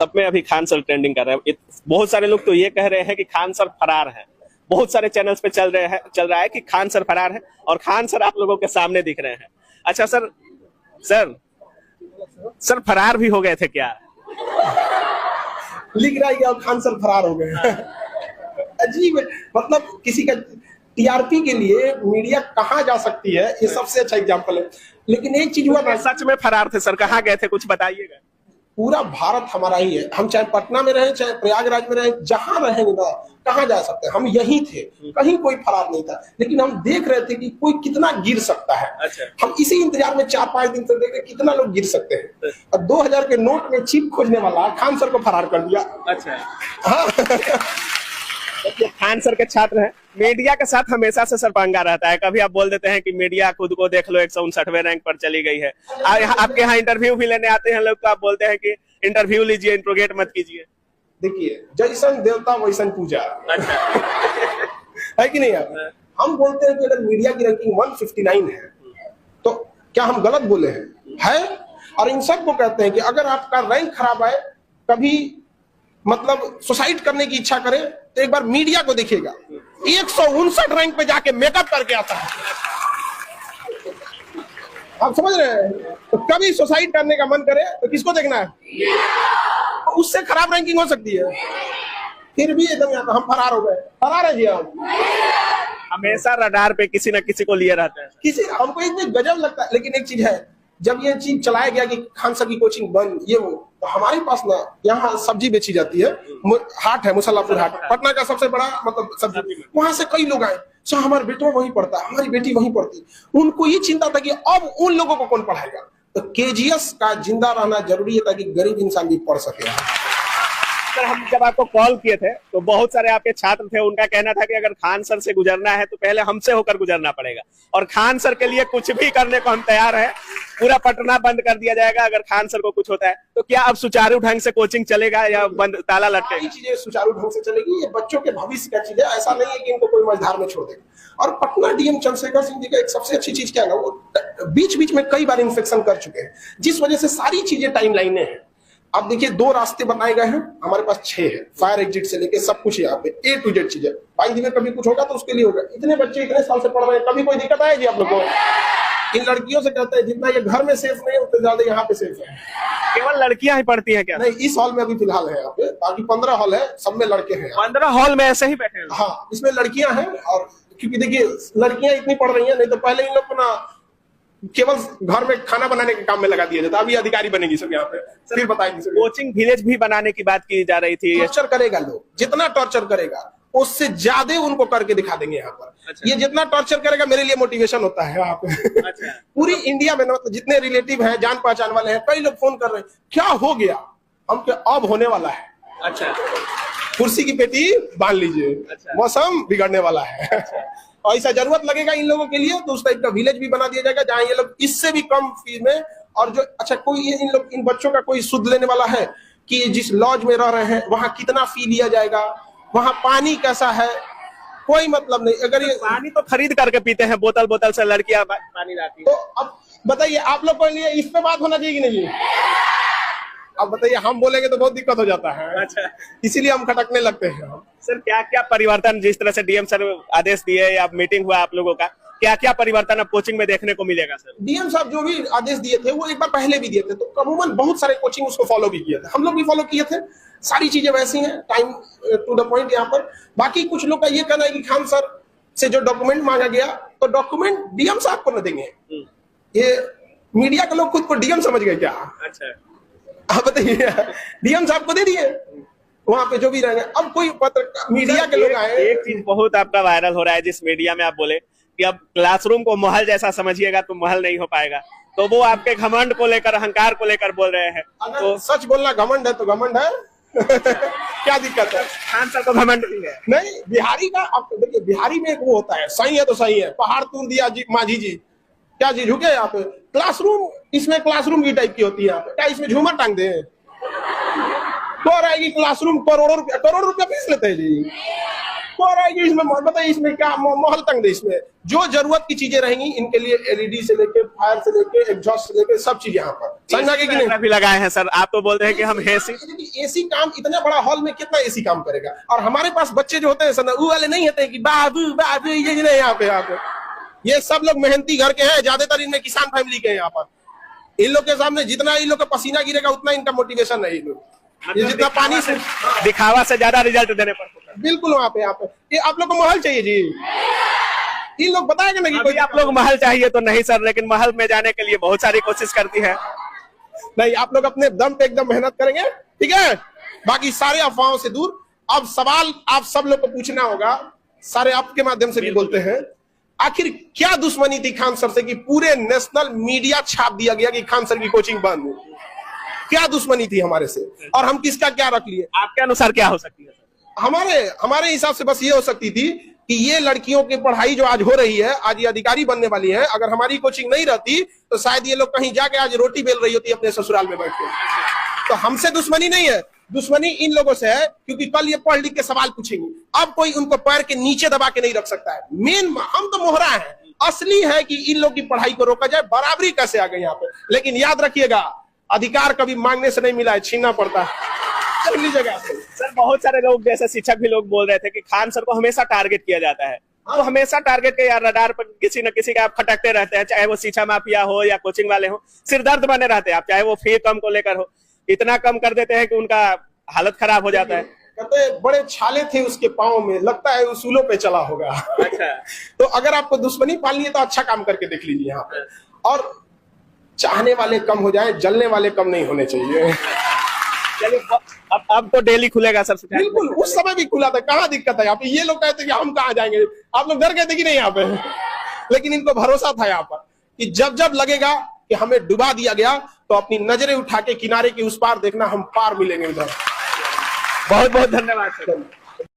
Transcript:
सब में अभी खान सर ट्रेंडिंग कर रहे हैं। बहुत सारे लोग तो ये कह रहे हैं कि खान सर फरार है। बहुत सारे चैनल्स पे चल रहा है कि खान सर फरार है और खान सर आप लोगों के सामने दिख रहे हैं। अच्छा सर फरार भी हो गए थे क्या? लिख रहा है कि अब खान सर फरार हो गए। अजीब है, मतलब किसी का टीआरपी के लिए मीडिया कहाँ जा सकती है, ये सबसे अच्छा एग्जांपल है। लेकिन एक चीज हुआ, सच में फरार थे सर, कहाँ गए थे कुछ बताइएगा। पूरा भारत हमारा ही है, हम चाहे पटना में रहे चाहे प्रयागराज में रहे, जहां रहेंगे ना, कहाँ जा सकते हैं, हम यहीं थे, कहीं कोई फरार नहीं था। लेकिन हम देख रहे थे कि कोई कितना गिर सकता है। अच्छा। हम इसी इंतजार में 4-5 दिन से देख रहे कितना लोग गिर सकते हैं। और 2000 के नोट में चिप खोजने वाला खान सर को फरार कर दिया। अच्छा। हाँ। खान सर के छात्र हैं। मीडिया के साथ हमेशा से सर पंगा रहता है। कभी आप बोल देते हैं कि मीडिया खुद को देख लो 159वें रैंक पर चली गई है। आपके यहाँ इंटरव्यू भी लेने आते हैं लोग, तो आप बोलते हैं कि इंटरव्यू लीजिए, इंट्रोगेट मत कीजिए। देखिए, जैसन देवता वैसन पूजा। अच्छा। है कि नहीं? हम बोलते हैं कि अगर मीडिया की रैंकिंग 159 है तो क्या हम गलत बोले हैं? और इन सबको कहते हैं कि अगर आपका रैंक खराब है, कभी मतलब सुसाइड करने की इच्छा करे तो एक बार मीडिया को देखिएगा, 159 रैंक पे जाके मेकअप करके आता है। आप समझ रहे हैं? तो कभी सुसाइड करने का मन करे तो किसको देखना है? तो उससे खराब रैंकिंग हो सकती है। फिर भी एकदम यहाँ हम फरार हो गए। फरार है जी हम। हमेशा रडार पे किसी न किसी को लिए रहते हैं। किसी हमको एक चीज गजब लगता है। लेकिन एक चीज है, जब ये चीज चलाया गया कि खान सर की कोचिंग बंद, ये वो, तो हमारे पास ना यहाँ सब्जी बेची जाती है, हाट है मुसल्लापुर हाट, पटना का सबसे बड़ा मतलब सब्जी। वहां से कई लोग आए, अच्छा हमारा बेटा वहीं पढ़ता है, हमारी बेटी वहीं पढ़ती। उनको ये चिंता था कि अब उन लोगों को कौन पढ़ाएगा। तो केजीएस का जिंदा रहना जरूरी है ताकि गरीब इंसान भी पढ़ सके। सर, हम जब आपको कॉल किए थे तो बहुत सारे आपके छात्र थे, उनका कहना था कि अगर खान सर से गुजरना है तो पहले हमसे होकर गुजरना पड़ेगा और खान सर के लिए कुछ भी करने को हम तैयार हैं। पूरा पटना बंद कर दिया जाएगा अगर खान सर को कुछ होता है। तो क्या अब सुचारू ढंग से कोचिंग चलेगा या बंद ताला लटकेगा? चीजें सुचारू ढंग से चलेगी। ये बच्चों के भविष्य का चीज है, ऐसा नहीं है कि इनको कोई मझधार में छोड़ देगा। और पटना डीएम चंद्रशेखर सिंह जी का एक सबसे अच्छी चीज क्या है ना, वो बीच बीच में कई बार इन्फेक्शन कर चुके हैं, जिस वजह से सारी चीजें टाइम लाइनें हैं। अब देखिए 2 रास्ते बनाए गए हैं, हमारे पास 6 है, फायर एग्जिट से लेके सब कुछ यहाँ पे A to Z चीज है। बाइक में कभी कुछ होगा तो उसके लिए होगा। इतने बच्चे इतने साल से पढ़ रहे हैं, कभी कोई दिक्कत आएगी आप लोग को? इन लड़कियों से कहते हैं जितना ये घर में सेफ नहीं उतने ज्यादा यहाँ पे सेफ है। केवल लड़कियां ही पढ़ती हैं क्या? नहीं, इस हॉल में अभी फिलहाल है यहाँ पे, बाकी 15 हॉल है, सब में लड़के हैं। 15 हॉल में ऐसे ही बैठे हैं? हाँ, इसमें लड़कियां हैं। और क्योंकि देखिए लड़कियां इतनी पढ़ रही हैं, नहीं तो पहले इन लोग को ना केवल घर में खाना बनाने के काम में लगा दिया जाता। अभी अधिकारी बनेगी सब यहाँ पे, फिर बताएंगे। कोचिंग विलेज भी बनाने की बात की जा रही थी। टॉर्चर करेगा लोग, जितना टॉर्चर करेगा उससे ज्यादा उनको करके दिखा देंगे यहाँ पर। अच्छा। ये जितना टॉर्चर करेगा मेरे लिए मोटिवेशन होता है यहाँ पे। अच्छा। पूरी इंडिया में मतलब जितने रिलेटिव हैं, जान पहचान वाले हैं, कई लोग फोन कर रहे हैं, क्या हो गया? हम क्या अब होने वाला है। अच्छा। कुर्सी की पेटी बांध लीजिए। अच्छा। मौसम बिगड़ने वाला है। अच्छा। और ऐसा जरूरत लगेगा इन लोगों के लिए तो उस टाइप का विलेज भी बना दिया जाएगा जहाँ ये लोग इससे भी कम फीस में। और जो अच्छा कोई इन बच्चों का कोई सुध लेने वाला है कि जिस लॉज में रह रहे हैं वहां कितना फी लिया जाएगा, वहां पानी कैसा है, कोई मतलब नहीं। अगर ये पानी तो खरीद करके पीते हैं, बोतल से लड़कियां पानी लाती है। तो अब बताइए आप लोग को लिए इस पे बात होना चाहिए कि नहीं? अब बताइए, हम बोलेंगे तो बहुत दिक्कत हो जाता है। अच्छा। इसीलिए हम खटकने लगते हैं। सर, क्या क्या परिवर्तन, जिस तरह से डीएम सर आदेश दिए या मेटिंग हुआ आप लोगों का, क्या क्या परिवर्तन अब कोचिंग में देखने को मिलेगा? सर, डीएम साहब जो भी आदेश दिए थे वो एक बार पहले भी दिए थे, तो अमूमन बहुत सारे कोचिंग उसको फॉलो भी किए थे, हम लोग भी फॉलो किए थे। सारी चीजें वैसी हैं, टाइम टू द पॉइंट यहाँ पर। बाकी कुछ लोग का ये कहना है कि खान सर से जो डॉक्यूमेंट मांगा गया तो डॉक्यूमेंट डीएम साहब को न देंगे। ये मीडिया के लोग खुद को डीएम समझ गए क्या? अच्छा। आप बताइए, डीएम साहब को दे दिए, वहां पे जो भी रहेंगे। अब कोई पत्र मीडिया के लोग आए। एक चीज बहुत आपका वायरल हो रहा है, जिस मीडिया में आप बोले कि अब क्लासरूम को महल जैसा समझिएगा तो महल नहीं हो पाएगा, तो वो आपके घमंड को लेकर, अहंकार को लेकर बोल रहे हैं। अगर तो सच बोलना घमंड है तो घमंड है। क्या दिक्कत है? खान सर को घमंड नहीं है। नहीं, बिहारी का अब देखिए, बिहारी में एक वो होता है, सही है तो सही है, पहाड़ तोड़ दिया जी माझी जी, क्या जी झुके यहाँ पे? क्लासरूम, इसमें क्लासरूम की टाइप की होती है यहाँ पे, क्या इसमें झूमर टांग दे? तो रहेगी क्लासरूम, करोड़ों रुपया फीस लेते हैं जी। को आ रहा है कि इसमें बताइए इसमें क्या माहौल तंग है। इसमें जो जरूरत की चीजें रहेंगी इनके लिए एलईडी से लेके फायर से लेके एग्जॉस्ट से लेके सब चीज यहाँ पर समझा कि नहीं भी लगाए हैं सर। आप तो बोल रहे हैं कि हम एसी काम इतना बड़ा हॉल में कितना एसी काम करेगा। और हमारे पास बच्चे जो होते हैं सर वो वाले नहीं होते कि बाबू बाबू ये नहीं यहाँ पे ये सब लोग मेहनती घर के हैं, ज्यादातर इनमें किसान फैमिली के हैं। यहाँ पर इन लोग के सामने जितना इन लोग का पसीना गिरेगा उतना इनका मोटिवेशन है। ये जितना पानी से दिखावा से ज्यादा रिजल्ट देने पर बिल्कुल वहाँ पे ये आप लोग को महल चाहिए जी। इन लोग बताएंगे ना कि कोई आप लोग महल चाहिए तो नहीं सर, लेकिन महल में जाने के लिए बहुत सारी कोशिश करती है। नहीं, आप लोग अपने दम पे एकदम मेहनत करेंगे, ठीक है। बाकी सारे अफवाहों से दूर। अब सवाल आप सब लोग को पूछना होगा, सारे आपके माध्यम से भी बोलते हैं, आखिर क्या दुश्मनी थी खान सर से कि पूरे नेशनल मीडिया छाप दिया गया कि खान सर की कोचिंग बंद हो? क्या दुश्मनी थी हमारे से और हम किसका क्या रख लिए? आपके अनुसार क्या हो सकती है? हमारे हिसाब से बस ये हो सकती थी कि ये लड़कियों की पढ़ाई जो आज हो रही है, आज ये अधिकारी बनने वाली है, अगर हमारी कोचिंग नहीं रहती तो शायद ये लोग कहीं जाके आज रोटी बेल रही होती अपने ससुराल में बैठ के। तो हमसे दुश्मनी नहीं है, दुश्मनी इन लोगों से है क्योंकि कल ये पढ़ लिख के सवाल पूछेंगे। अब कोई उनको पैर के नीचे दबा के नहीं रख सकता है। मेन हम तो मोहरा है, असली है कि इन लोग की पढ़ाई को रोका जाए। बराबरी कैसे आ गई यहाँ पे? लेकिन याद रखिएगा, अधिकार कभी मांगने से नहीं मिला है, छीनना पड़ता है। चल लीजिएगा सर। बहुत सारे लोग जैसे शिक्षक भी लोग बोल रहे थे कि खान सर को हमेशा टारगेट किया जाता है। तो हमेशा टारगेट के यार रडार पर किसी न किसी का आप खटकते रहते हैं, चाहे वो शिक्षा माफिया हो या कोचिंग वाले हो, सिरदर्द बने रहते हैं आप, चाहे वो फी कम को लेकर हो। इतना कम कर देते हैं कि उनका हालत खराब हो जाता है। कहते बड़े छाले थे उसके पाँव में, लगता है उसूलों पे चला होगा। अच्छा। तो अगर आपको दुश्मनी पालनी है तो अच्छा काम करके देख लीजिए यहाँ पे। और चाहने वाले कम हो जाए, जलने वाले कम नहीं होने चाहिए। अब तो डेली खुलेगा सर? बिल्कुल, उस समय भी खुला था, कहाँ दिक्कत है यहाँ पे? ये लोग कहते कि हम कहाँ जाएंगे, आप लोग डर गए थे कि नहीं यहाँ पे? लेकिन इनको भरोसा था यहाँ पर कि जब जब लगेगा कि हमें डुबा दिया गया तो अपनी नजरें उठा के किनारे के उस पार देखना, हम पार मिलेंगे उधर। बहुत बहुत धन्यवाद सर।